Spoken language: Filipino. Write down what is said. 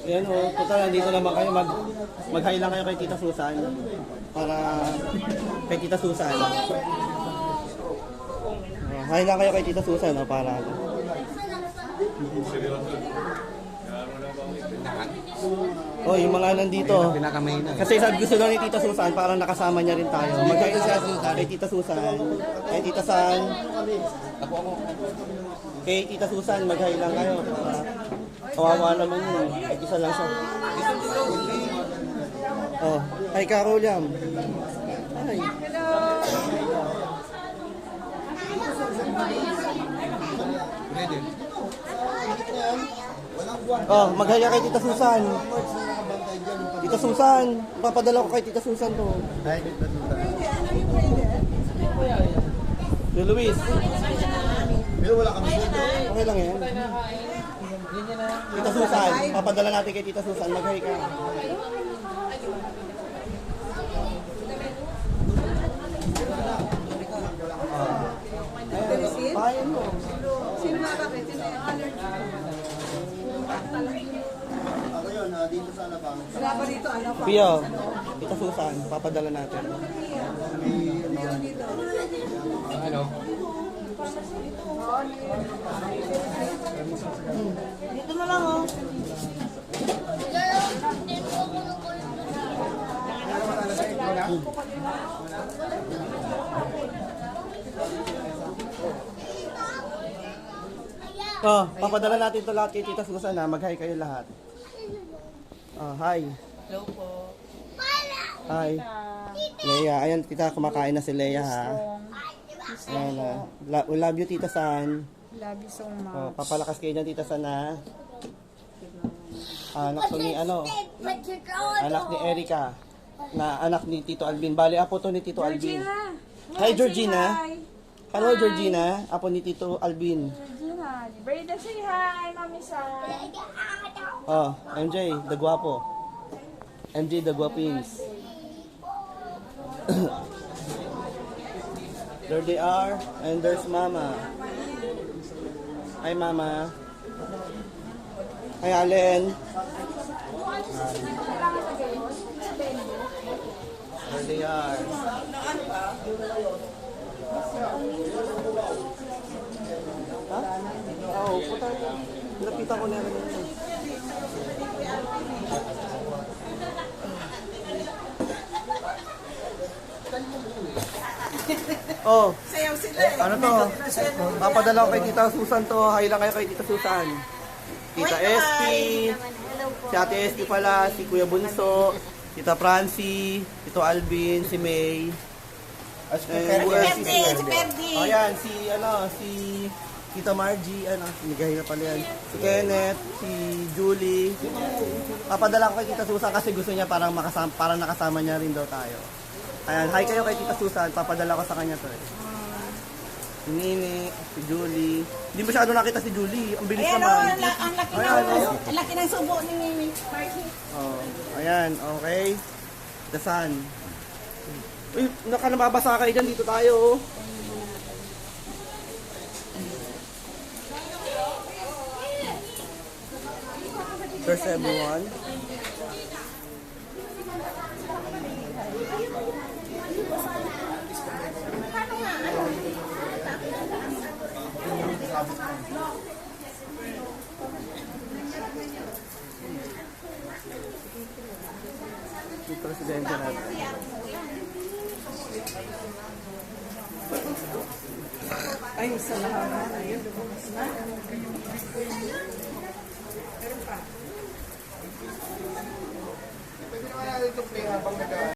Ayan o, total, nandito naman kayo. Mag-hi lang kayo kay Tita Susan. Para kay Tita Susan. Hi lang kayo kay Tita Susan, no, para oh, yung mga nandito. Kasi sabi gusto daw ni Tita Susan, parang nakasama niya rin tayo. Mag-hi kay Tita Susan. Kay Tita San. Kay Tita Susan, mag-hi lang kayo. Kawawa naman yun. Isa lang siya. Oh, hi Karolyam. Hi. Oh, mag-hi kay Tita Susan. Tita Susan, papadala ko kay Tita Susan to. Hi, Tita Susan. Luis. Pero wala kami dito. Okay lang yan. Tita Susan, papadala natin kay Tita Susan. Mag-hi ka. Payan mo. Sino na bakit? Sino yung allergy? Ako yun, dito sa Alabang. Wala pa dito, ano pa? Pio, Tita Susan, papadala natin. Ano? Dito na lang, oh. Oh, papadala natin to lahat kay Tita Susan na. Mag-hi kayo lahat. Oh, hi. Hello po. Hi. Leia, ayan tita, kumakain na si Leia ha. Ayan, we love you Tita San. Love you so much. Oh, papalakas kayo dyan Tita San ha. Anak to ni ano? Anak ni Erica. Na anak ni Tito Alvin. Bali, apo to ni Tito Alvin. Hi Georgina. Hello Georgina, apo ni Tito Alvin. Georgina, Brenda, say hi, Mami San. Oh, MJ, the guapo. MJ, the guapings. There they are, and there's Mama. Hi, Mama. Hi, Allen. There they are. Ha? Oo, puta. Napitan ko na rin yun. Oh, Sayaw sila eh. ano to? Papadala ko kay Tita Susan to. Hi lang kayo kay Tita Susan. Tita Esty. Si Ate Esty pala. Si Kuya Bunso. Tita Francie. Tito Alvin. Si May. As Si Perdi. Oh, yan. Si Tita Margie. Sinigahin na pala yan. Si Kenneth. Si Julie. Papadala ko kay Tita Susan kasi gusto niya parang nakasama niya rin daw tayo. Ayan, hi kayo kay Tita Susan. Papadala ko sa kanya to eh. Si Nini, si Julie. Hindi masyado nakita si Julie. Ang bilis naman. Ang laki Ayan, oh. ang laki ng subo ni Mimi. Marky. Oh, ayan, okay. The sun. Uy, nababasa kayo dyan. Dito tayo, oh. There's everyone. Si Presidente natin. Ay, sa lahat. Ayun, lumabas na.